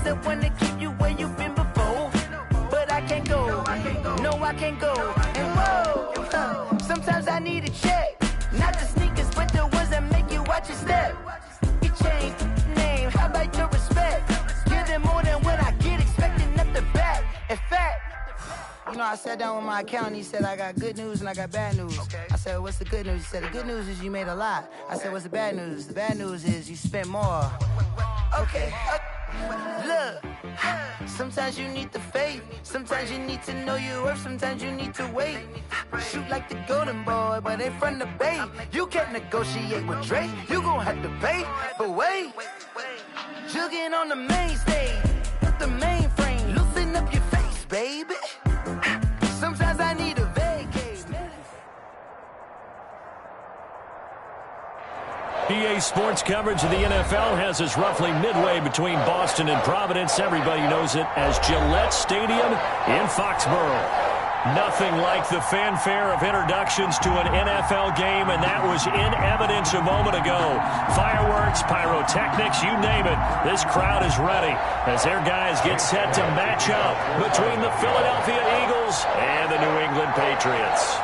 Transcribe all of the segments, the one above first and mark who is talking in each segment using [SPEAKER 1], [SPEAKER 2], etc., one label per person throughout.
[SPEAKER 1] that wanna keep you where you've been before. But I can't go, no, I can't go. And whoa, sometimes I need a check. Not the sneakers, but the ones that make you watch your step. You changed name, how about your respect? Give them more than what I get, expecting nothing back. In fact, you know, I sat down with my accountant. He said, I got good news and I got bad news. I said, what's the good news? He said, the good news is you made a lot. I said, what's the bad news? The bad news is you spent more. Okay. Look, sometimes you need the faith. Sometimes you need to know your worth. Sometimes you need to wait. Shoot like the golden boy, but in front of the bay. You can't negotiate with Drake. You gon' have to pay. But wait, jugging on the main stage. Put the mainframe. Loosen up your face, baby. Sometimes I need a vacate.
[SPEAKER 2] EA Sports coverage of the NFL has us roughly midway between Boston and Providence. Everybody knows it as Gillette Stadium in Foxborough. Nothing like the fanfare of introductions to an NFL game, and that was in evidence a moment ago. Fireworks, pyrotechnics, you name it. This crowd is ready as their guys get set to match up between the Philadelphia Eagles and the New England Patriots.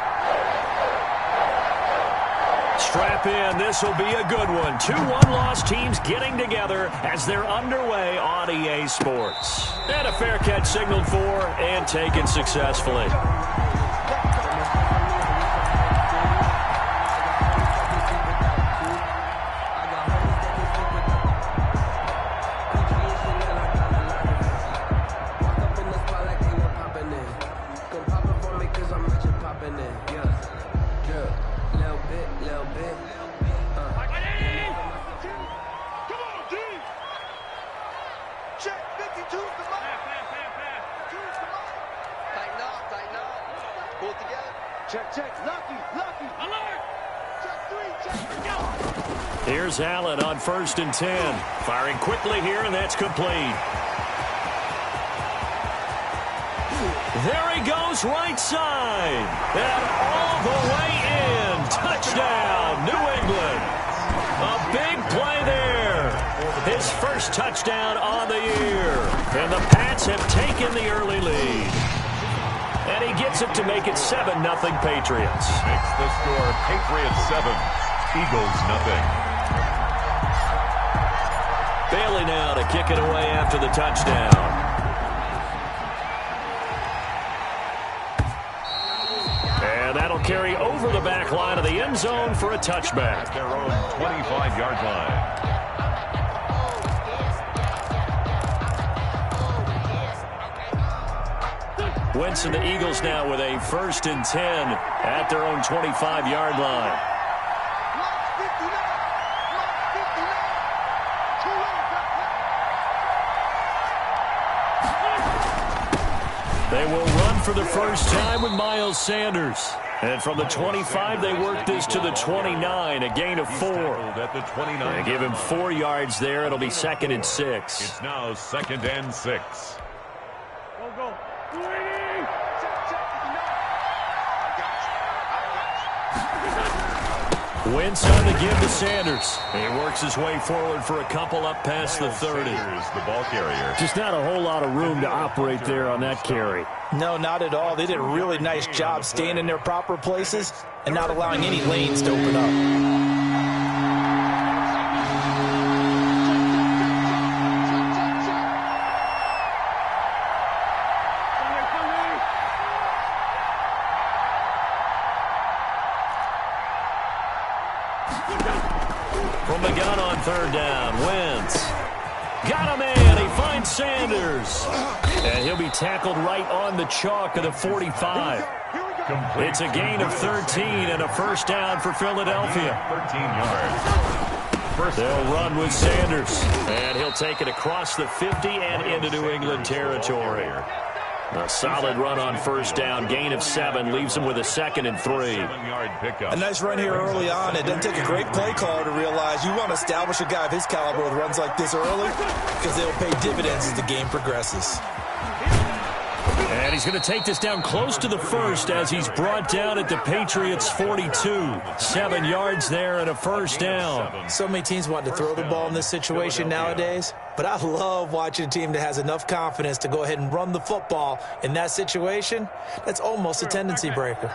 [SPEAKER 2] Strap in, this will be a good one. 2 one-loss teams getting together as they're underway on EA Sports. And a fair catch signaled for and taken successfully. Here's Allen on 1st and 10. Firing quickly here, and that's complete. There he goes, right side. And all the way in. Touchdown, New England. A big play there. His first touchdown on the year. And the Pats have taken the early lead. And he gets it to make it 7-0 Patriots.
[SPEAKER 3] Makes the score Patriots 7, Eagles 0.
[SPEAKER 2] Bailey now to kick it away after the touchdown. And that'll carry over the back line of the end zone for a touchback.
[SPEAKER 3] At their own 25-yard line.
[SPEAKER 2] Wentz and the Eagles now with a 1st and 10 at their own 25-yard line. They will run for the first time with Miles Sanders. And from the 25, they work this to the 29, a gain of 4.
[SPEAKER 3] At the 29.
[SPEAKER 2] They give him 4 yards there. It'll be 2nd and 6.
[SPEAKER 3] It's now 2nd and 6.
[SPEAKER 4] Go.
[SPEAKER 2] Wentz on the give to Sanders. He works his way forward for a couple up past the 30.
[SPEAKER 3] Sanders, the ball carrier.
[SPEAKER 2] Just not a whole lot of room to operate there on that carry.
[SPEAKER 5] No, not at all. They did a really nice job staying in their proper places and not allowing any lanes to open up.
[SPEAKER 2] From the gun on 3rd down, Wentz. Got a man, he finds Sanders. And he'll be tackled right on the chalk of the 45. It's a gain of 13 and a 1st down for Philadelphia.
[SPEAKER 3] 13 yards.
[SPEAKER 2] They'll run with Sanders. And he'll take it across the 50 and into New England territory. A solid run on 1st down, gain of 7, leaves him with a 2nd and 3.
[SPEAKER 3] 7-yard pickup.
[SPEAKER 5] A nice run here early on. It doesn't take a great play caller to realize you want to establish a guy of his caliber with runs like this early because they'll pay dividends as the game progresses.
[SPEAKER 2] And he's going to take this down close to the 1st as he's brought down at the Patriots' 42. 7 yards there and a 1st down.
[SPEAKER 5] So many teams want to throw the ball in this situation nowadays. But I love watching a team that has enough confidence to go ahead and run the football. In that situation, that's almost a tendency breaker.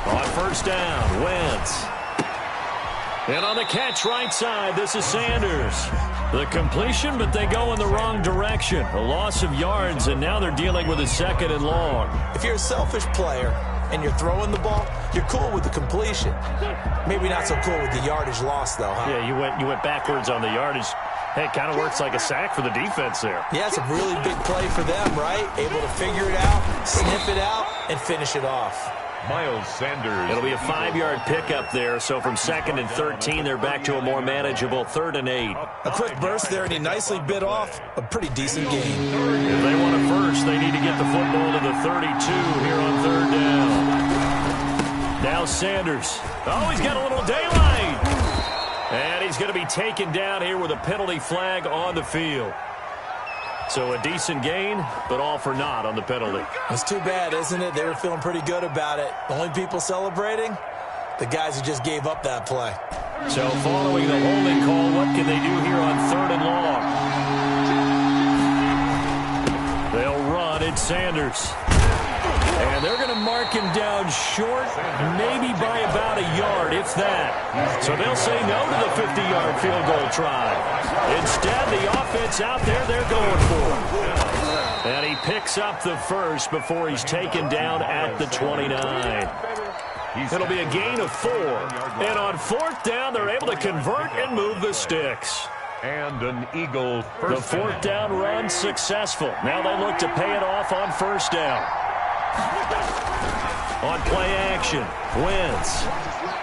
[SPEAKER 2] On first down, Wentz. And on the catch right side, this is Sanders. The completion, but they go in the wrong direction. A loss of yards, and now they're dealing with a 2nd and long.
[SPEAKER 5] If you're a selfish player and you're throwing the ball, you're cool with the completion. Maybe not so cool with the yardage loss, though, huh?
[SPEAKER 2] Yeah, you went backwards on the yardage. Hey, it kind of works like a sack for the defense there.
[SPEAKER 5] Yeah, it's a really big play for them, right? Able to figure it out, sniff it out, and finish it off.
[SPEAKER 3] Miles Sanders.
[SPEAKER 2] It'll be a 5-yard pickup there, so from 2nd and 13, they're back to a more manageable 3rd and 8.
[SPEAKER 5] A quick burst there, and he nicely bit off a pretty decent gain.
[SPEAKER 2] If they want a first, they need to get the football to the 32 here on 3rd down. Now Sanders. Oh, he's got a little daylight. And he's going to be taken down here with a penalty flag on the field. So a decent gain, but all for naught on the penalty.
[SPEAKER 5] It's too bad, isn't it? They were feeling pretty good about it. The only people celebrating, the guys who just gave up that play.
[SPEAKER 2] So following the holding call, what can they do here on 3rd and long? They'll run. It's Sanders. And they're going to mark him down short, maybe by about a yard, if that. So they'll say no to the 50-yard field goal try. Instead, the offense out there, they're going for it. And he picks up the first before he's taken down at the 29. It'll be a gain of 4. And on 4th down, they're able to convert and move the sticks.
[SPEAKER 3] And an Eagle first.
[SPEAKER 2] The 4th down run successful. Now they look to pay it off on 1st down. On play action, Wentz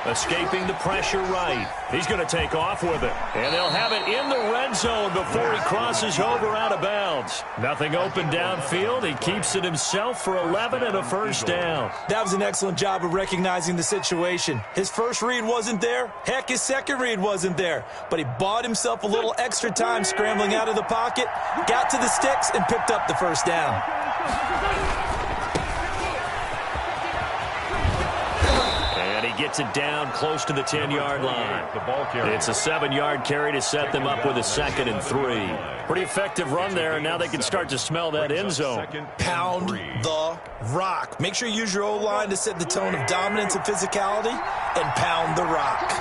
[SPEAKER 2] escaping the pressure right. He's going to take off with it. And they'll have it in the red zone before he crosses over out of bounds. Nothing open downfield. He keeps it himself for 11 and a 1st down.
[SPEAKER 5] That was an excellent job of recognizing the situation. His first read wasn't there. Heck, his second read wasn't there. But he bought himself a little extra time scrambling out of the pocket, got to the sticks, and picked up the 1st down.
[SPEAKER 2] Gets it down close to the 10-yard line. It's a 7-yard carry to set them up with a 2nd and 3. Pretty effective run there, and now they can start to smell that end zone.
[SPEAKER 5] Pound the rock. Make sure you use your O-line to set the tone of dominance and physicality, and pound the rock.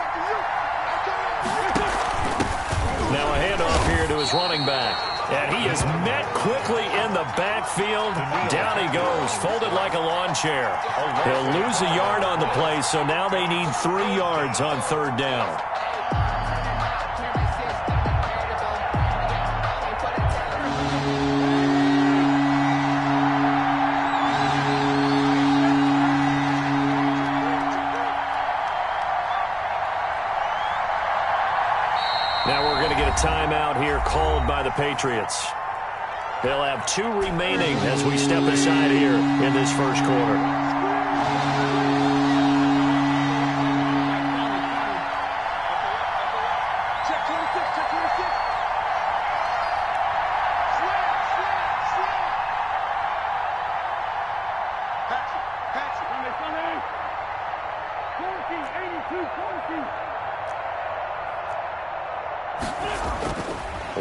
[SPEAKER 2] Now a handoff here to his running back. And he is met quickly in the backfield. Down he goes, folded like a lawn chair. He'll lose a yard on the play, so now they need 3 yards on 3rd down. Now we're going to get a timeout here called by the Patriots. They'll have 2 remaining as we step aside here in this 1st quarter.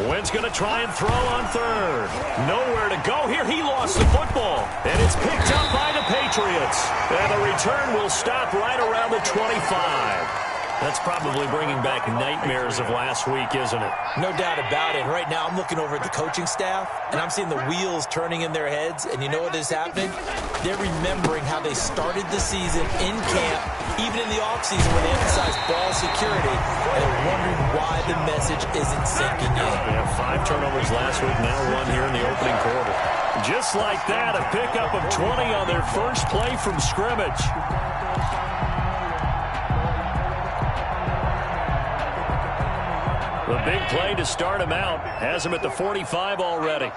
[SPEAKER 2] Wentz going to try and throw on 3rd. Nowhere to go here. He lost the football. And it's picked up by the Patriots. And the return will stop right around the 25. That's probably bringing back nightmares of last week, isn't it?
[SPEAKER 5] No doubt about it. Right now I'm looking over at the coaching staff, and I'm seeing the wheels turning in their heads. And you know what is happening? They're remembering how they started the season in camp, even in the offseason when they emphasized ball security, and they're wondering why the message isn't sinking in.
[SPEAKER 2] They have 5 turnovers last week, now 1 here in the opening quarter. Just like that, a pickup of 20 on their first play from scrimmage. The big play to start him out has him at the 45 already.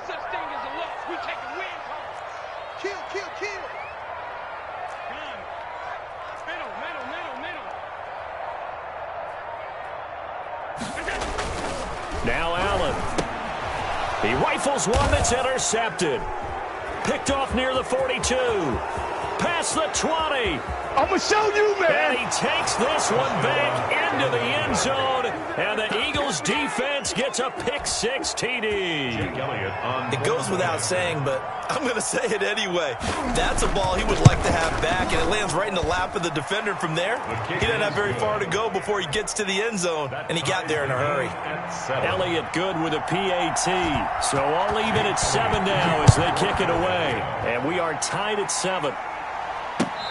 [SPEAKER 2] Now Allen. He rifles one that's intercepted. Picked off near the 42. past the 20.
[SPEAKER 3] I'm going to show you, man.
[SPEAKER 2] And he takes this one back into the end zone. And the Eagles defense gets a pick-6 TD.
[SPEAKER 5] It goes without saying, but I'm going to say it anyway. That's a ball he would like to have back, and it lands right in the lap of the defender from there. He doesn't have very far to go before he gets to the end zone, and he got there in a hurry.
[SPEAKER 2] Elliott good with a PAT. So all even at 7 now as they kick it away. And we are tied at 7.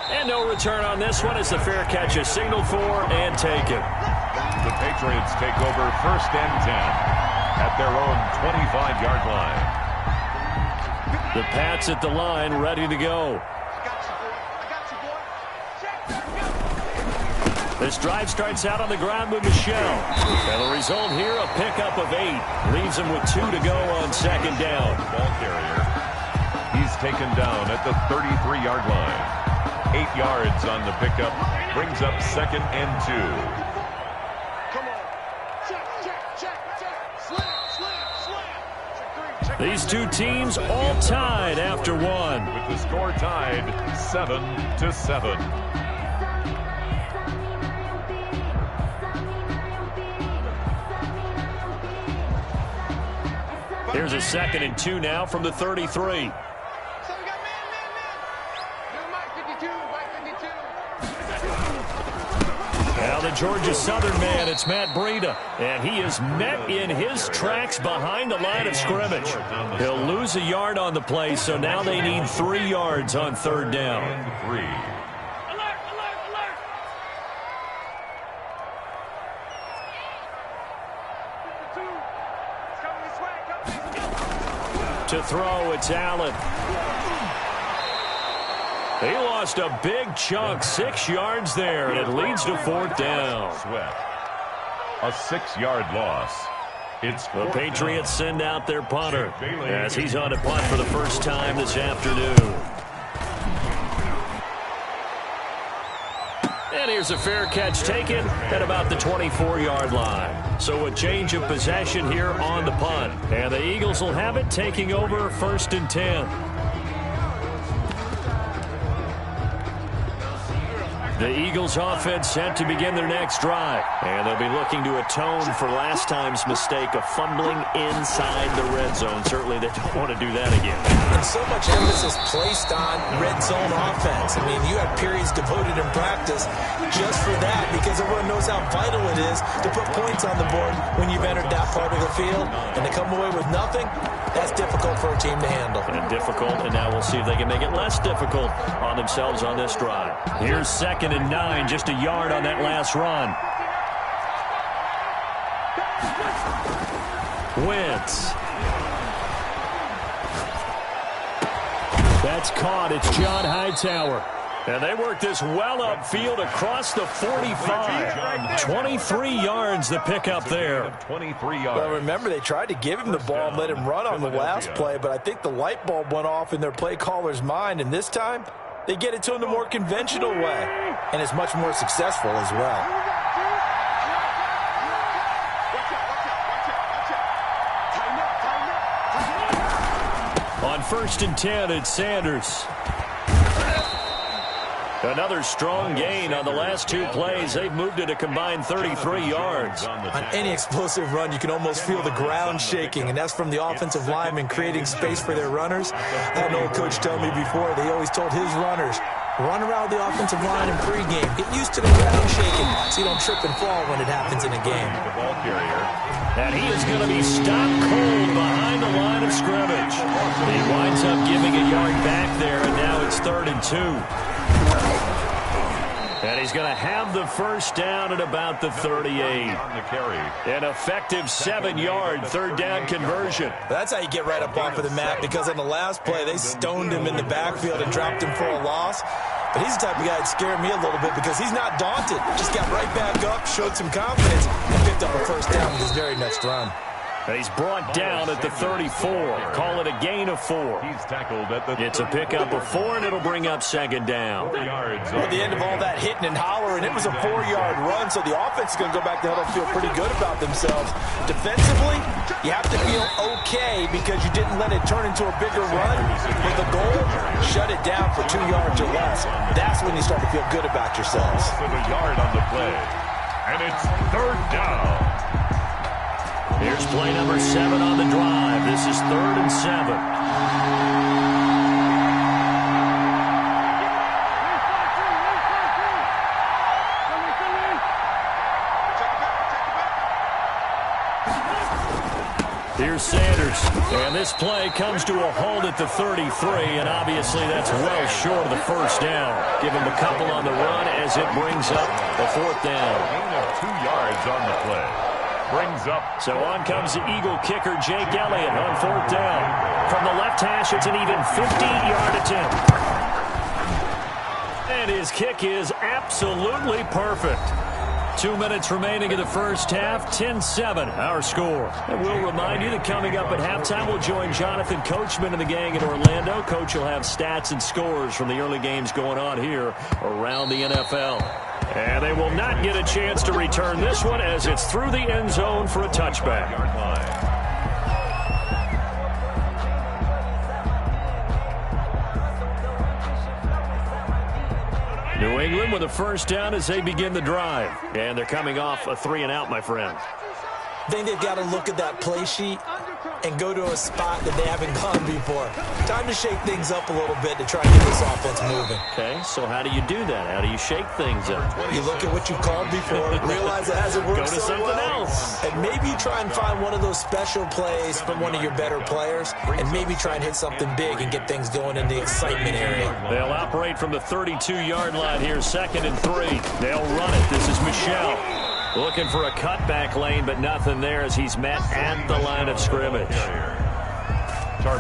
[SPEAKER 2] And no return on this one as the fair catch is signaled for and taken.
[SPEAKER 3] The Patriots take over 1st and 10 at their own 25-yard line.
[SPEAKER 2] The Pats at the line, ready to go. This drive starts out on the ground with Michel. And the result here, a pickup of 8. Leaves him with 2 to go on 2nd down.
[SPEAKER 3] Ball carrier. He's taken down at the 33-yard line. 8 yards on the pickup. Brings up 2nd and 2.
[SPEAKER 2] These two teams all tied after 1.
[SPEAKER 3] With the score tied 7-7.
[SPEAKER 2] Here's a 2nd and 2 now from the 33. Now the Georgia Southern man, it's Matt Breida, and he is met in his tracks behind the line of scrimmage. He'll lose a yard on the play, so now they need 3 yards on 3rd down. To throw, it's Allen. He lost a big chunk, 6 yards there, and it leads to 4th down.
[SPEAKER 3] A 6-yard loss. It's
[SPEAKER 2] the Patriots send out their punter as he's on a punt for the first time this afternoon. And here's a fair catch taken at about the 24-yard line. So a change of possession here on the punt. And the Eagles will have it, taking over 1st and 10. The Eagles offense set to begin their next drive. And they'll be looking to atone for last time's mistake of fumbling inside the red zone. Certainly they don't want to do that again.
[SPEAKER 5] And so much emphasis placed on red zone offense. I mean, you have periods devoted in practice just for that because everyone knows how vital it is to put points on the board when you've entered that part of the field. And to come away with nothing, that's difficult for a team to handle.
[SPEAKER 2] And difficult, and now we'll see if they can make it less difficult on themselves on this drive. Here's 2nd and 9, just a yard on that last run. Wentz. That's caught. It's John Hightower. And they work this well upfield across the 45. 23 yards the pickup there.
[SPEAKER 3] 23 yards.
[SPEAKER 5] Well, remember, they tried to give him the ball and let him run on the last play, but I think the light bulb went off in their play caller's mind, and this time they get it to him the more conventional way, and it's much more successful as well.
[SPEAKER 2] On 1st and 10, it's Sanders. Another strong gain on the last 2 plays. They've moved it a combined 33 yards.
[SPEAKER 5] On any explosive run, you can almost feel the ground shaking, and that's from the offensive linemen creating space for their runners. I had an old coach tell me before, they always told his runners, run around the offensive line in pregame. Get used to the ground shaking so you don't trip and fall when it happens in a game.
[SPEAKER 3] The ball carrier.
[SPEAKER 2] And he is going to be stopped cold behind the line of scrimmage. He winds up giving a yard back there, and now it's 3rd and 2. And he's going to have the first down at about the 38. An effective 7-yard 3rd down conversion.
[SPEAKER 5] That's how you get right up off of the mat, because on the last play, they stoned him in the backfield and dropped him for a loss. But he's the type of guy that scared me a little bit because he's not daunted. Just got right back up, showed some confidence, and picked up a first down with his very next run.
[SPEAKER 2] He's brought down at the 34. Call it a gain of 4.
[SPEAKER 3] He's tackled at the
[SPEAKER 2] It's a pickup of 4, and it'll bring up second down.
[SPEAKER 5] At the end of all that hitting and hollering, it was a 4-yard run, so the offense is going to go back to huddle and feel pretty good about themselves. Defensively, you have to feel okay because you didn't let it turn into a bigger run. But the goal, shut it down for 2 yards or less. That's when you start to feel good about yourselves.
[SPEAKER 3] Of a yard on the play. And it's third down.
[SPEAKER 2] Here's play number 7 on the drive. This is 3rd and 7. Here's Sanders, and this play comes to a halt at the 33, and obviously that's well short of the first down. Give him a couple on the run as it brings up the 4th down.
[SPEAKER 3] Gain of 2 yards on the play. Brings up.
[SPEAKER 2] So on comes the Eagle kicker, Jake Elliott, on 4th down. From the left hash, it's an even 15-yard attempt. And his kick is absolutely perfect. 2 minutes remaining in the first half, 10-7, our score. And we'll remind you that coming up at halftime, we'll join Jonathan Coachman and the gang in Orlando. Coach will have stats and scores from the early games going on here around the NFL. And they will not get a chance to return this one as it's through the end zone for a touchback. New England with a first down as they begin the drive. And they're coming off a 3-and-out, my friend.
[SPEAKER 5] I think they've got to look at that play sheet and go to a spot that they haven't gone before. Time to shake things up a little bit to try and get this offense moving.
[SPEAKER 2] Okay, so how do you do that? How do you shake things up?
[SPEAKER 5] You look at what you called before, realize it hasn't worked
[SPEAKER 2] Go to
[SPEAKER 5] so
[SPEAKER 2] something
[SPEAKER 5] well,
[SPEAKER 2] else.
[SPEAKER 5] and maybe you try and find one of those special plays from one of your better players, and maybe try and hit something big and get things going in the excitement area.
[SPEAKER 2] They'll operate from the 32-yard line here, 2nd and 3. They'll run it. This is Michel. Looking for a cutback lane, but nothing there as he's met at the line of scrimmage.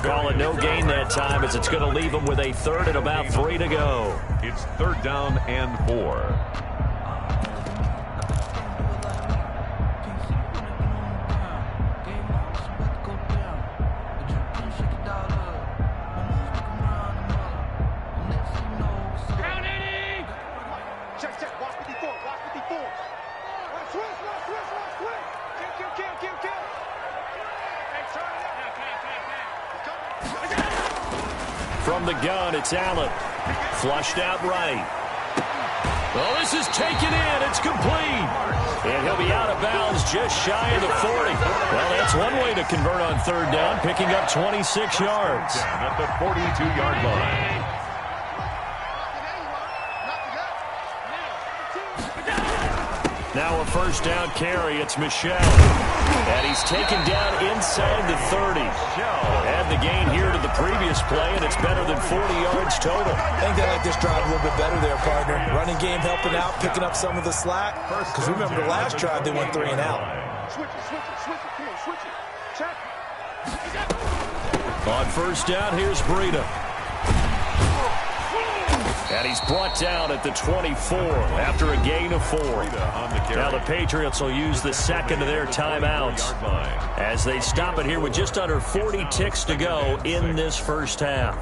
[SPEAKER 2] Call it no gain that time as it's going to leave him with a 3rd and about 3 to go.
[SPEAKER 3] It's 3rd down and 4.
[SPEAKER 2] From the gun, it's Allen. Flushed out right. Oh, this is taken in. It's complete. And he'll be out of bounds just shy of the 40. Well, that's one way to convert on 3rd down, picking up 26 yards.
[SPEAKER 3] At the 42-yard line.
[SPEAKER 2] Now a first down carry. It's Michel. And he's taken down inside the 30. Add the gain here to the previous play, and it's better than 40 yards total.
[SPEAKER 5] I think they like this drive a little bit better there, partner. Running game helping out, picking up some of the slack. Because remember the last drive, they went 3-and-out.
[SPEAKER 2] On first down, here's Breida. And he's brought down at the 24 after a gain of 4. Now the Patriots will use the 2nd of their timeouts as they stop it here with just under 40 ticks to go in this first half.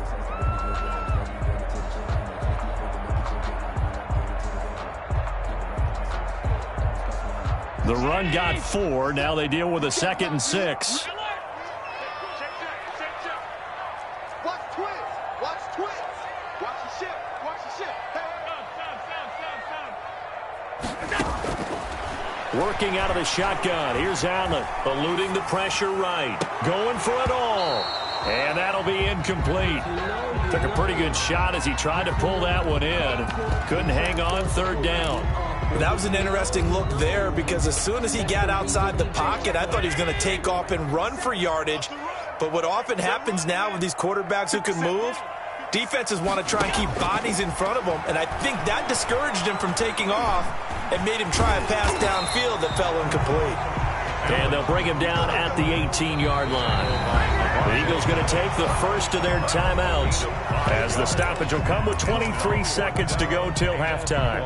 [SPEAKER 2] The run got 4. Now they deal with a 2nd and 6. Working out of the shotgun. Here's Allen, eluding the pressure right. Going for it all. And that'll be incomplete. Took a pretty good shot as he tried to pull that one in. Couldn't hang on 3rd down.
[SPEAKER 5] That was an interesting look there because as soon as he got outside the pocket, I thought he was going to take off and run for yardage. But what often happens now with these quarterbacks who can move, defenses want to try and keep bodies in front of them, and I think that discouraged him from taking off and made him try a pass downfield that fell incomplete.
[SPEAKER 2] And they'll bring him down at the 18-yard line. The Eagles going to take the first of their timeouts as the stoppage will come with 23 seconds to go till halftime.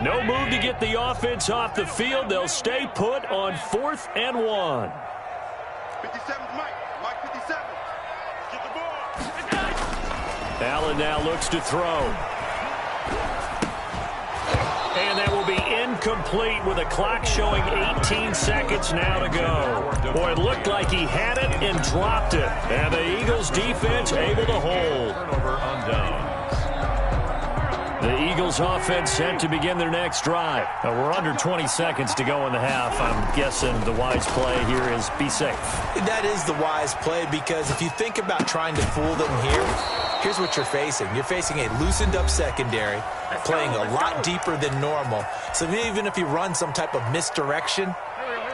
[SPEAKER 2] But no move to get the offense off the field. They'll stay put on 4th and 1.
[SPEAKER 4] 57, Mike 57. Get the ball.
[SPEAKER 2] Allen now looks to throw. And that will be incomplete with a clock showing 18 seconds now to go. Boy, it looked like he had it and dropped it. And the Eagles defense able to hold.
[SPEAKER 3] Turnover on downs.
[SPEAKER 2] The Eagles offense set to begin their next drive. We're under 20 seconds to go in the half. I'm guessing the wise play here is be safe.
[SPEAKER 5] That is the wise play, because if you think about trying to fool them here, here's what you're facing. You're facing a loosened up secondary, playing a lot deeper than normal. So even if you run some type of misdirection,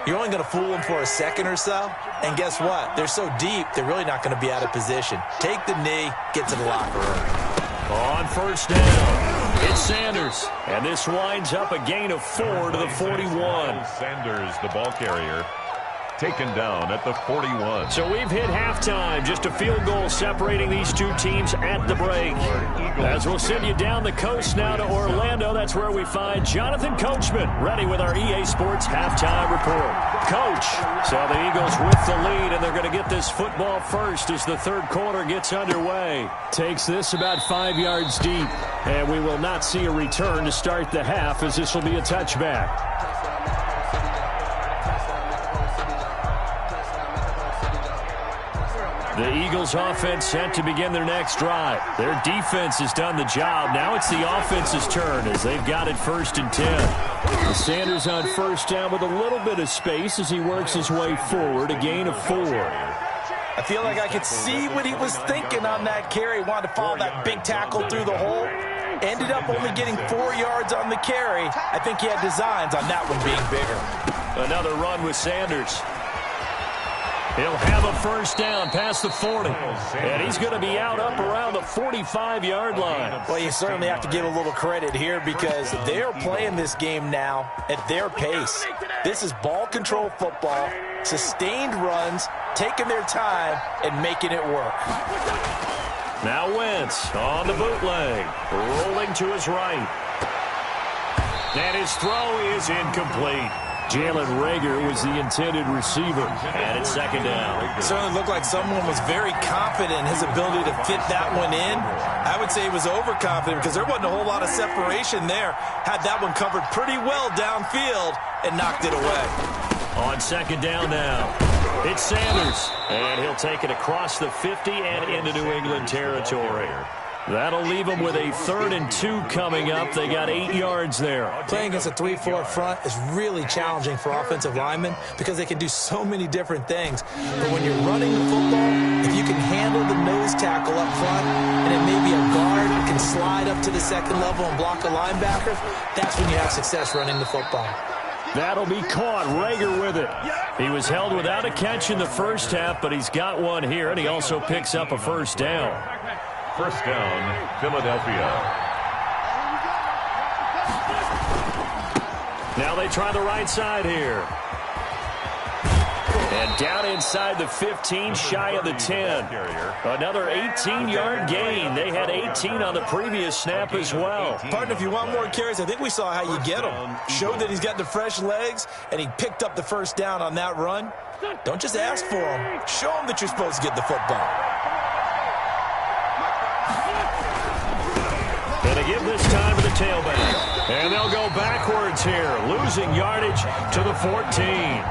[SPEAKER 5] you're only going to fool them for a second or so. And guess what? They're so deep, they're really not going to be out of position. Take the knee, get to the locker room.
[SPEAKER 2] On first down, it's Sanders. And this winds up a gain of 4 to the 41.
[SPEAKER 3] Sanders, the ball carrier, taken down at the 41.
[SPEAKER 2] So we've hit halftime. Just a field goal separating these two teams at the break. As we'll send you down the coast now to Orlando, that's where we find Jonathan Coachman ready with our EA Sports halftime report. Coach, so the Eagles with the lead, and they're going to get this football first as the third quarter gets underway. Takes this about 5 yards deep, and we will not see a return to start the half, as this will be a touchback. The Eagles offense set to begin their next drive. Their defense has done the job. Now it's the offense's turn as they've got it 1st and 10. Sanders on first down with a little bit of space as he works his way forward, a gain of 4.
[SPEAKER 5] I feel like I could see what he was thinking on that carry. Wanted to follow that big tackle through the hole. Ended up only getting 4 yards on the carry. I think he had designs on that one being bigger.
[SPEAKER 2] Another run with Sanders. He'll have a first down past the 40. And he's going to be out up around the 45-yard line.
[SPEAKER 5] Well, you certainly have to give a little credit here, because they're playing this game now at their pace. This is ball control football, sustained runs, taking their time, and making it work.
[SPEAKER 2] Now Wentz on the bootleg, rolling to his right. And his throw is incomplete. Jalen Reagor was the intended receiver, and it's 2nd down.
[SPEAKER 5] It certainly looked like someone was very confident in his ability to fit that one in. I would say he was overconfident, because there wasn't a whole lot of separation there. Had that one covered pretty well downfield and knocked it away.
[SPEAKER 2] On 2nd down now, it's Sanders, and he'll take it across the 50 and into New England territory. That'll leave them with a 3rd and 2 coming up. They got 8 yards there.
[SPEAKER 5] Playing against a 3-4 front is really challenging for offensive linemen, because they can do so many different things. But when you're running the football, if you can handle the nose tackle up front, and it may be a guard who can slide up to the 2nd level and block a linebacker, that's when you have success running the football.
[SPEAKER 2] That'll be caught. Reagor with it. He was held without a catch in the first half, but he's got one here, and he also picks up a first down.
[SPEAKER 3] First down, Philadelphia.
[SPEAKER 2] Now they try the right side here. And down inside the 15, shy of the 10. Another 18-yard gain. They had 18 on the previous snap as well.
[SPEAKER 5] Partner, if you want more carries, I think we saw how you get him. Showed that he's got the fresh legs, and he picked up the first down on that run. Don't just ask for him. Show him that you're supposed to get the football.
[SPEAKER 2] And they give this time to the tailback. And they'll go backwards here, losing yardage to the 14.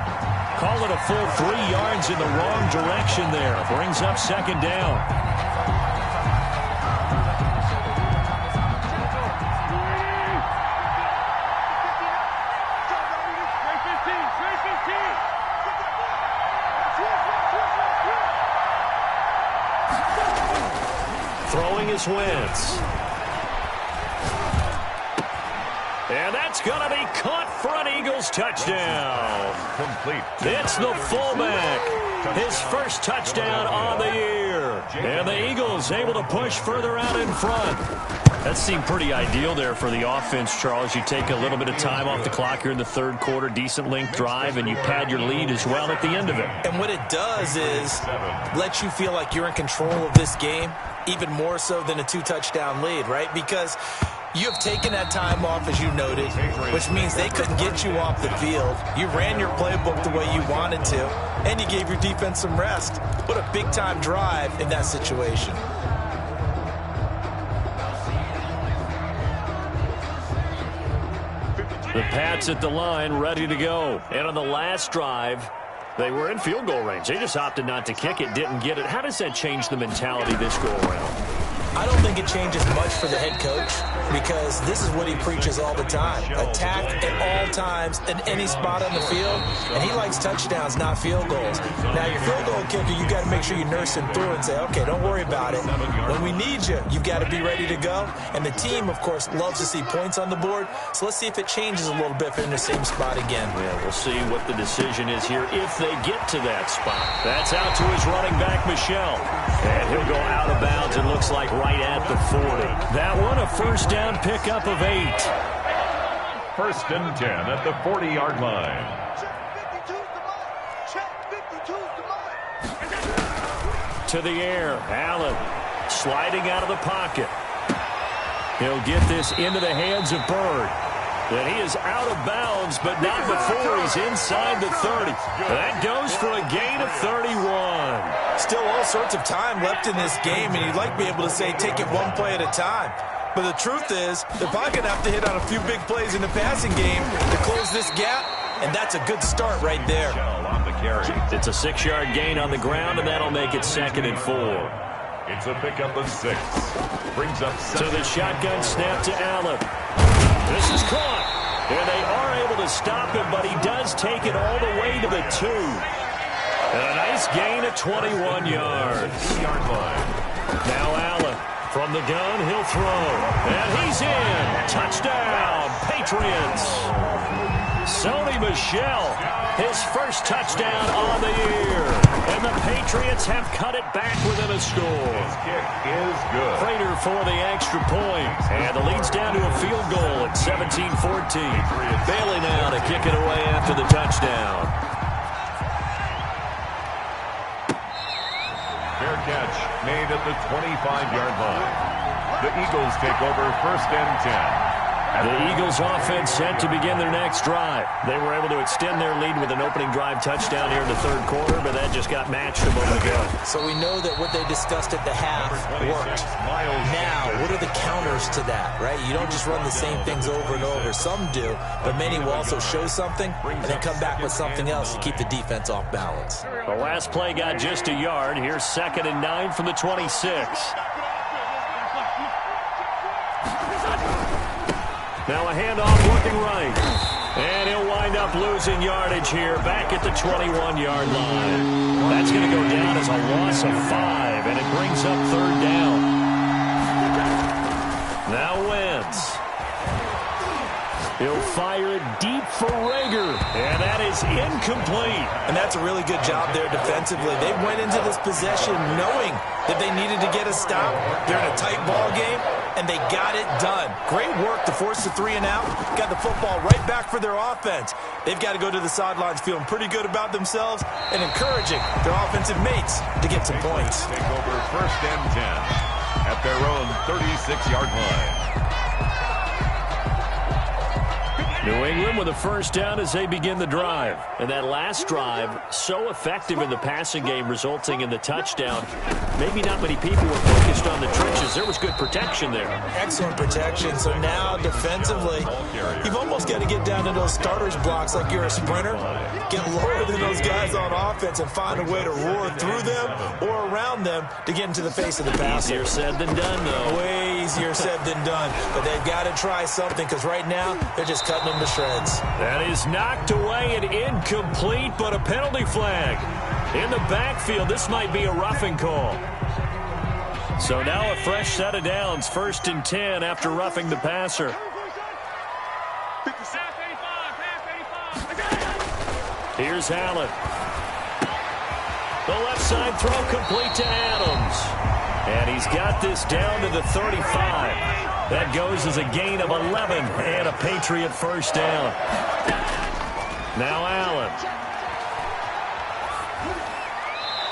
[SPEAKER 2] Call it a full 3 yards in the wrong direction there. Brings up 2nd down. Throwing is Wentz. And that's going to be caught for an Eagles touchdown.
[SPEAKER 3] Complete.
[SPEAKER 2] It's the fullback. His first touchdown on the year. And the Eagles able to push further out in front. That seemed pretty ideal there for the offense, Charles. You take a little bit of time off the clock here in the third quarter, decent length drive, and you pad your lead as well at the end of it.
[SPEAKER 5] And what it does is let you feel like you're in control of this game, even more so than a 2-touchdown lead, right? Because You have taken that time off, as you noted, which means they couldn't get you off the field. You ran your playbook the way you wanted to, and you gave your defense some rest. What a big-time drive in that situation.
[SPEAKER 2] The Pats at the line, ready to go. And on the last drive, they were in field goal range. They just opted not to kick it, didn't get it. How does that change the mentality this go-around?
[SPEAKER 5] I don't think it changes much for the head coach because this is what he preaches all the time. Attack at all times in any spot on the field, and he likes touchdowns, not field goals. Now, your field goal kicker, you got to make sure you nurse him through and say, okay, don't worry about it. When we need you, you've got to be ready to go. And the team, of course, loves to see points on the board, so let's see if it changes a little bit if they're in the same spot again.
[SPEAKER 2] Yeah, we'll see what the decision is here if they get to that spot. That's out to his running back, Michel. And he'll go out of bounds, it looks like, right at the 40. That one, a first down pickup of 8.
[SPEAKER 3] First and 10 at the 40-yard line.
[SPEAKER 2] To the air, Allen sliding out of the pocket. He'll get this into the hands of Bird. And he is out of bounds, but not before he's inside the 30. That goes for a gain of 31.
[SPEAKER 5] Still all sorts of time left in this game, and you'd like to be able to say take it one play at a time. But the truth is, they're probably going to have to hit on a few big plays in the passing game to close this gap, and that's a good start right there.
[SPEAKER 2] It's a 6-yard gain on the ground, and that'll make it 2nd and 4.
[SPEAKER 3] It's a pickup of 6. Brings up 7.
[SPEAKER 2] To the shotgun snap to Allen. This is caught, and they are able to stop him, but he does take it all the way to the 2. And a nice gain of 21 yards. Now Allen from the gun, he'll throw, and he's in. Touchdown, Patriots. Sony Michel, his first touchdown on the year. And the Patriots have cut it back within a score.
[SPEAKER 3] His kick is good.
[SPEAKER 2] Prater for the extra point. And the lead's down to a field goal at 17-14. Bailey now to kick it away after the touchdown.
[SPEAKER 3] Fair catch made at the 25-yard line. The Eagles take over first and 10.
[SPEAKER 2] The Eagles offense set to begin their next drive. They were able to extend their lead with an opening drive touchdown here in the 3rd quarter, but that just got matched a moment ago.
[SPEAKER 5] So we know that what they discussed at the half worked. Now, what are the counters to that, right? You don't just run the same things over and over. Some do, but many will also show something and then come back with something else to keep the defense off balance.
[SPEAKER 2] The last play got just a yard. Here's 2nd and 9 from the 26. Now a handoff looking right. And he'll wind up losing yardage here back at the 21-yard line. That's going to go down as a loss of 5, and it brings up 3rd down. Now Wentz. He'll fire it deep for Rager, and that is incomplete.
[SPEAKER 5] And that's a really good job there defensively. They went into this possession knowing that they needed to get a stop. They're in a tight ball game, and they got it done. Great work to force the 3 and out. Got the football right back for their offense. They've got to go to the sidelines feeling pretty good about themselves and encouraging their offensive mates to get some points.
[SPEAKER 3] Take over first and 10 at their own 36-yard line.
[SPEAKER 2] New England with a first down as they begin the drive. And that last drive, so effective in the passing game, resulting in the touchdown. Maybe not many people were focused on the trenches. There was good protection there.
[SPEAKER 5] Excellent protection. So now, defensively, you've almost got to get down to those starters blocks like you're a sprinter. Get lower than those guys on offense and find a way to roar through them or around them to get into the face of the passer.
[SPEAKER 2] Easier said than done, though.
[SPEAKER 5] Way easier said than done. But they've got to try something because right now, they're just cutting them to shreds.
[SPEAKER 2] That is knocked away and incomplete, but a penalty flag. In the backfield, this might be a roughing call. So now a fresh set of downs, 1st and 10 after roughing the passer. Here's Allen. The left side throw complete to Adams. And he's got this down to the 35. That goes as a gain of 11 and a Patriot first down. Now Allen.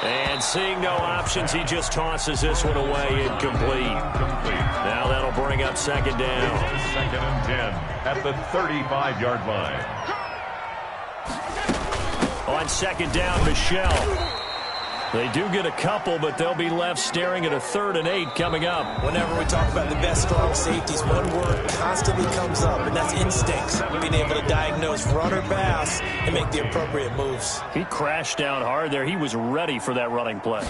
[SPEAKER 2] And seeing no options, he just tosses this one away, incomplete. Now that'll bring up second down.
[SPEAKER 3] 2nd and 10 at the 35-yard line.
[SPEAKER 2] On second down, Michelle. They do get a couple, but they'll be left staring at a 3rd and 8 coming up.
[SPEAKER 5] Whenever we talk about the best strong safeties, one word constantly comes up, and that's instincts. Being able to diagnose run or pass and make the appropriate moves.
[SPEAKER 2] He crashed down hard there. He was ready for that running play.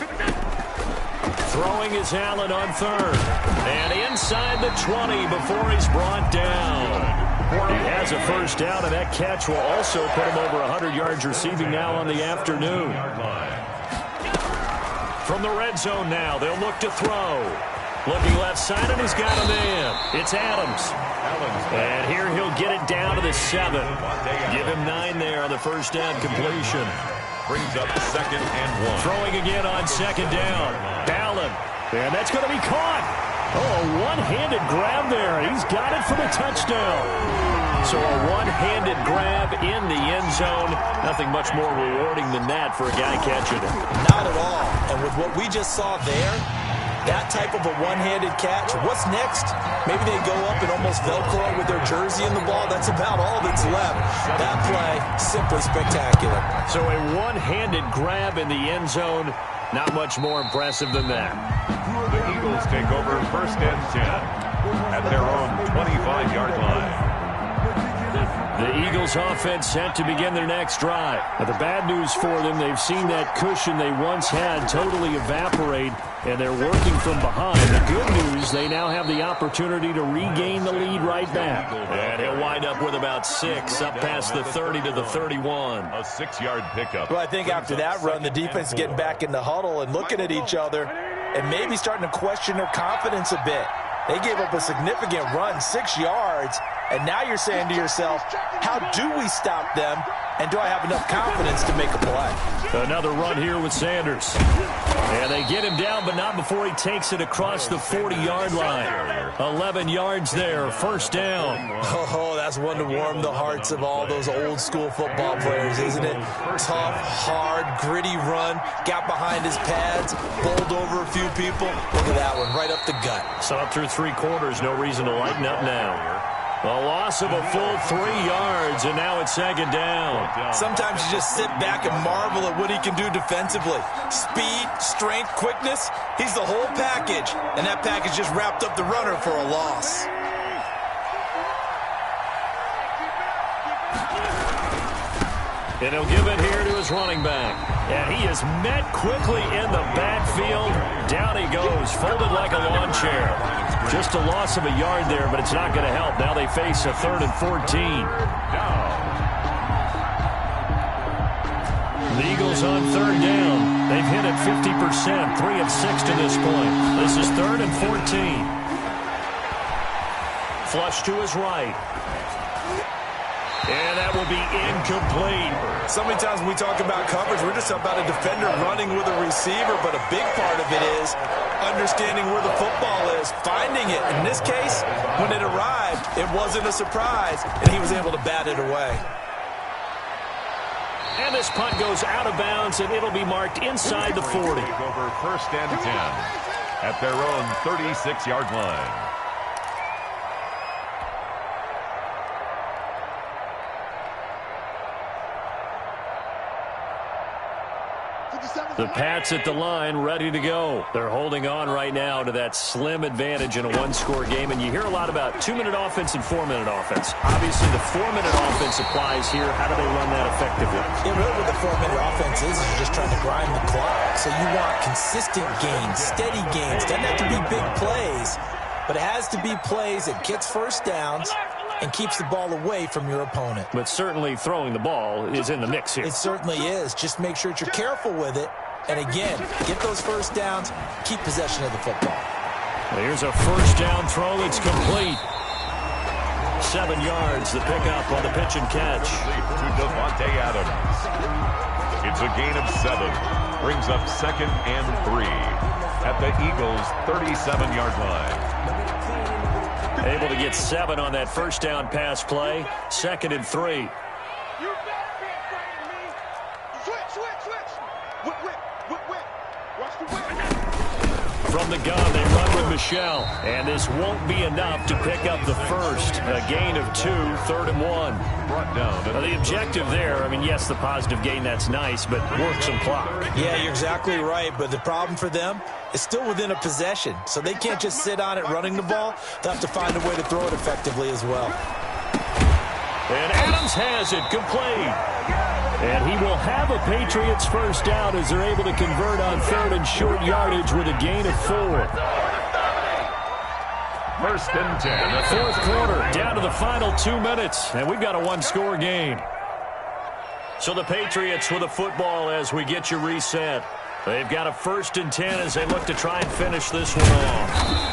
[SPEAKER 2] Throwing is Allen on 3rd. And inside the 20 before he's brought down. He has a first down, and that catch will also put him over 100 yards receiving now on the afternoon. From the red zone now, they'll look to throw. Looking left side, and he's got a man. It's Adams. And here he'll get it down to the 7. Give him 9 there on the first down completion.
[SPEAKER 3] Brings up 2nd and 1.
[SPEAKER 2] Throwing again on second down. Allen. And that's going to be caught. Oh, a one-handed grab there. He's got it for the touchdown. So a one-handed grab in the end zone. Nothing much more rewarding than that for a guy catching it.
[SPEAKER 5] Not at all. And with what we just saw there, that type of a one-handed catch, what's next? Maybe they go up and almost Velcro with their jersey in the ball. That's about all that's left. That play, simply spectacular.
[SPEAKER 2] So a one-handed grab in the end zone. Not much more impressive than that.
[SPEAKER 3] The Eagles take over 1st and 10 at their own 25-yard line.
[SPEAKER 2] The Eagles offense set to begin their next drive. Now, the bad news for them, they've seen that cushion they once had totally evaporate, and they're working from behind. The good news, they now have the opportunity to regain the lead right back. And he'll wind up with about 6, up past the 30 to the 31.
[SPEAKER 3] A 6-yard pickup.
[SPEAKER 5] Well, I think after that run, the defense is getting back in the huddle and looking at each other and maybe starting to question their confidence a bit. They gave up a significant run, 6 yards, and now you're saying to yourself, how do we stop them, and do I have enough confidence to make a play?
[SPEAKER 2] Another run here with Sanders. And they get him down, but not before he takes it across the 40-yard line. 11 yards there, first down.
[SPEAKER 5] Oh, that's one to warm the hearts of all those old-school football players, isn't it? Tough, hard, gritty run, got behind his pads, bowled over a few people. Look at that one, right up the gut.
[SPEAKER 2] So up through 3 quarters, no reason to lighten up now. A loss of a full 3 yards, and now it's second down.
[SPEAKER 5] Sometimes you just sit back and marvel at what he can do defensively. Speed, strength, quickness, he's the whole package. And that package just wrapped up the runner for a loss.
[SPEAKER 2] And he'll give it here to his running back. And he is met quickly in the backfield. Down he goes, folded like a lawn chair. Just a loss of a yard there, but it's not going to help. Now they face a 3rd and 14. The Eagles on 3rd down. They've hit it 50%, 3 of 6 to this point. This is 3rd and 14. Flush to his right. And that will be incomplete.
[SPEAKER 5] So many times when we talk about coverage, we're just about a defender running with a receiver, but a big part of it is understanding where the football is, finding it. In this case, when it arrived, it wasn't a surprise, and he was able to bat it away.
[SPEAKER 2] And this punt goes out of bounds, and it'll be marked inside the 40.
[SPEAKER 3] Over 1st and 10 at their own 36-yard line.
[SPEAKER 2] The Pats at the line, ready to go. They're holding on right now to that slim advantage in a one-score game, and you hear a lot about 2-minute offense and 4-minute offense. Obviously, the 4-minute offense applies here. How do they run that effectively?
[SPEAKER 5] Yeah, really what the 4-minute offense is you're just trying to grind the clock. So you want consistent gains, steady gains. Doesn't have to be big plays, but it has to be plays that gets first downs and keeps the ball away from your opponent.
[SPEAKER 2] But certainly throwing the ball is in the mix here.
[SPEAKER 5] It certainly is. Just make sure that you're careful with it. And again, get those first downs, keep possession of the football.
[SPEAKER 2] Here's a first down throw that's complete. 7 yards, the pickup on the pitch and catch.
[SPEAKER 3] To Devontae Adams. It's a gain of 7. Brings up 2nd and 3 at the Eagles' 37-yard line.
[SPEAKER 2] Able to get 7 on that first down pass play. 2nd and 3.
[SPEAKER 4] Switch. Whip.
[SPEAKER 2] From the gun, they run with Michelle. And this won't be enough to pick up the first. A gain of 2, 3rd and 1.
[SPEAKER 3] Brought down.
[SPEAKER 2] The objective there, I mean, yes, the positive gain, that's nice, but work some clock.
[SPEAKER 5] Yeah, you're exactly right, but the problem for them is still within a possession, so they can't just sit on it running the ball. They'll have to find a way to throw it effectively as well.
[SPEAKER 2] And Adams has it, complete. And he will have a Patriots first down as they're able to convert on 3rd and short yardage with a gain of 4.
[SPEAKER 3] 1st and 10.
[SPEAKER 2] Fourth quarter, down to the final 2 minutes, and we've got a one-score game. So the Patriots with the football as we get you reset. They've got a 1st and 10 as they look to try and finish this one off.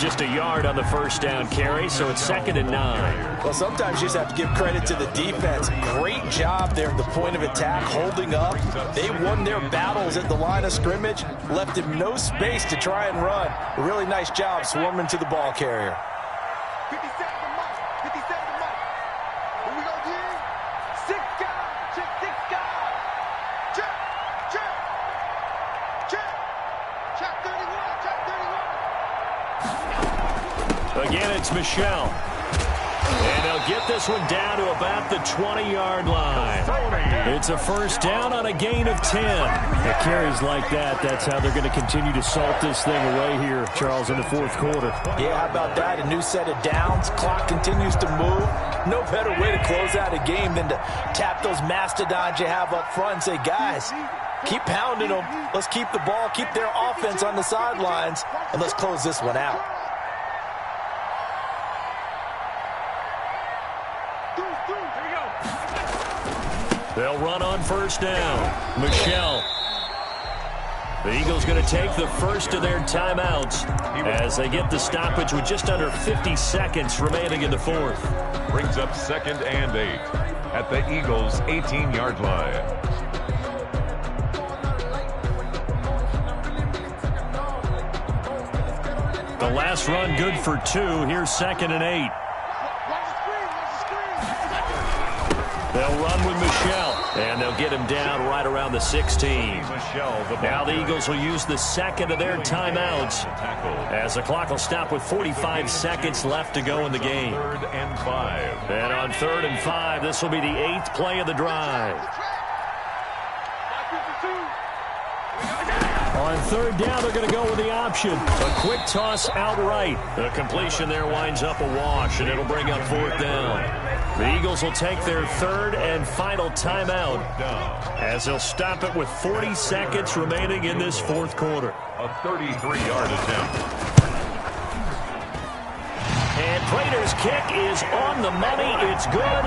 [SPEAKER 2] Just a yard on the first down carry, so it's 2nd and 9.
[SPEAKER 5] Well, sometimes you just have to give credit to the defense. Great job there at the point of attack, holding up. They won their battles at the line of scrimmage, left him no space to try and run. A really nice job swarming to the ball carrier.
[SPEAKER 4] 57 to Mike. 57 to Mike. Here we go, G. 6 guys. Check 6 guys. Check. Check. Check. Check 31. Check 31.
[SPEAKER 2] Again, it's Michelle. And they'll get this one down to about the 20-yard line. It's a first down on a gain of 10. It carries like that. That's how they're going to continue to salt this thing away here, Charles, in the fourth quarter.
[SPEAKER 5] Yeah, how about that? A new set of downs. Clock continues to move. No better way to close out a game than to tap those mastodons you have up front and say, guys, keep pounding them. Let's keep the ball, keep their offense on the sidelines, and let's close this one out.
[SPEAKER 2] They'll run on first down. Michelle. The Eagles going to take the first of their timeouts as they get the stoppage with just under 50 seconds remaining in the fourth.
[SPEAKER 3] Brings up 2nd and 8 at the Eagles' 18-yard line.
[SPEAKER 2] The last run good for 2. Here's 2nd and 8. They'll run with Michelle, and they'll get him down right around the 16. Now the Eagles will use the second of their timeouts as the clock will stop with 45 seconds left to go in the game.
[SPEAKER 3] 3rd and 5.
[SPEAKER 2] And on 3rd and 5, this will be the 8th play of the drive. On 3rd down, they're going to go with the option. A quick toss outright. The completion there winds up a wash, and it'll bring up 4th down. The Eagles will take their 3rd and final timeout as they'll stop it with 40 seconds remaining in this fourth quarter.
[SPEAKER 3] A 33-yard attempt.
[SPEAKER 2] And Prater's kick is on the money. It's good.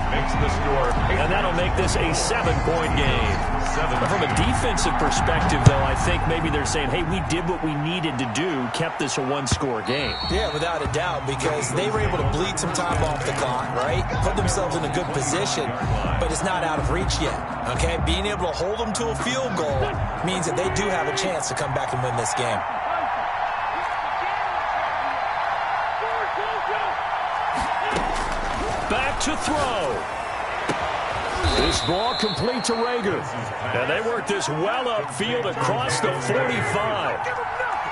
[SPEAKER 3] Makes the score.
[SPEAKER 2] And that'll make this a 7-point game. From a defensive perspective, though, I think maybe they're saying, hey, we did what we needed to do, kept this a one-score game.
[SPEAKER 5] Yeah, without a doubt, because they were able to bleed some time off the clock, right? Put themselves in a good position, but it's not out of reach yet, okay? Being able to hold them to a field goal means that they do have a chance to come back and win this game.
[SPEAKER 2] Back to throw. This ball complete to Rager. And they work this well upfield across the 45.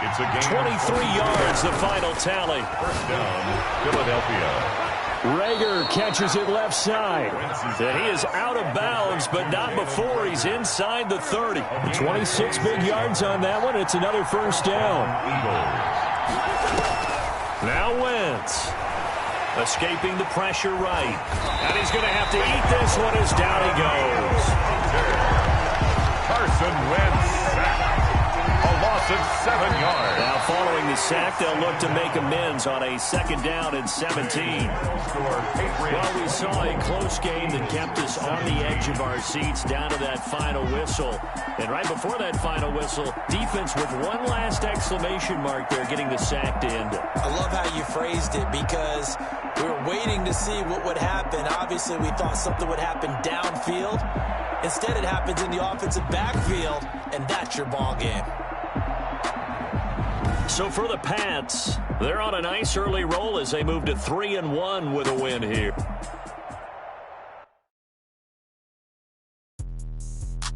[SPEAKER 3] It's a game
[SPEAKER 2] 23 yards, the final tally.
[SPEAKER 3] First down, Philadelphia.
[SPEAKER 2] Rager catches it left side. And he is out of bounds, but not before he's inside the 30. 26 big yards on that one. It's another first down. Now Wentz. Escaping the pressure right. And he's going to have to eat this one as down he goes.
[SPEAKER 3] Carson Wentz sacked. A loss of 7 yards.
[SPEAKER 2] Now following the sack, they'll look to make amends on a 2nd down and 17. Well, we saw a close game that kept us on the edge of our seats down to that final whistle. And right before that final whistle, defense with one last exclamation mark there, getting the sack to end it.
[SPEAKER 5] I love how you phrased it because we were waiting to see what would happen. Obviously, we thought something would happen downfield. Instead, it happens in the offensive backfield, and that's your ball game.
[SPEAKER 2] So for the Pats, they're on a nice early roll as they move to 3-1 with a win here.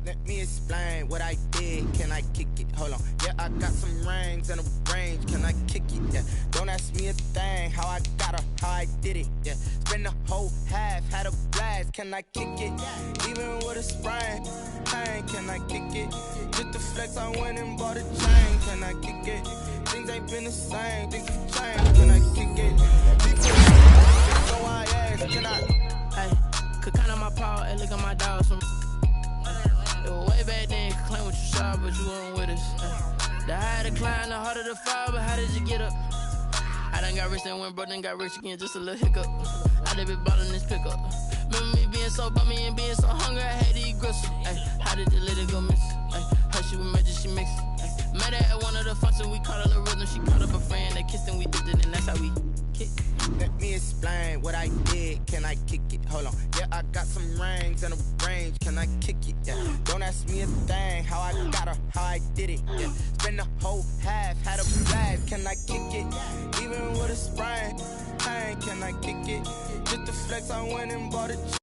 [SPEAKER 1] Let me explain what I did. Can I kick it? Hold on. Yeah, I got some rings and a range. Can I kick it? Yeah. Don't ask me a thing. How I got her, how I did it. Yeah. Spend the whole half, had a blast. Can I kick it? Even with a sprain. Pain, can I kick it? Just the flex, I went and bought a chain. Can I kick it? Things ain't been the same. Things have changed. Can I kick it? So I ask, can I?
[SPEAKER 6] Hey, could count on my power and look at my dogs from. It was way back then, could claim what you saw, but you weren't with us. The higher the climb, the harder the fall, but how did you get up? I done got rich and went broke, then got rich again, just a little hiccup. I done been ballin' this pickup. Remember me being so bummy and being so hungry, I had to eat gristle. Ay, how did the little go miss? Ay, her she was magic, she mixed. Ay, met her at one of the functions, we caught her little rhythm. She caught up a friend, they kissed and we did it, and that's how we kicked.
[SPEAKER 1] Let me explain what I did. Can I kick it? Hold on. Yeah, I got some rings and a range. Can I kick it? Yeah. Don't ask me a thing. How I got her, how I did it. Yeah. Spend the whole half, had a blast. Can I kick it? Even with a sprain. Pain, can I kick it? Just the flex, I went and bought a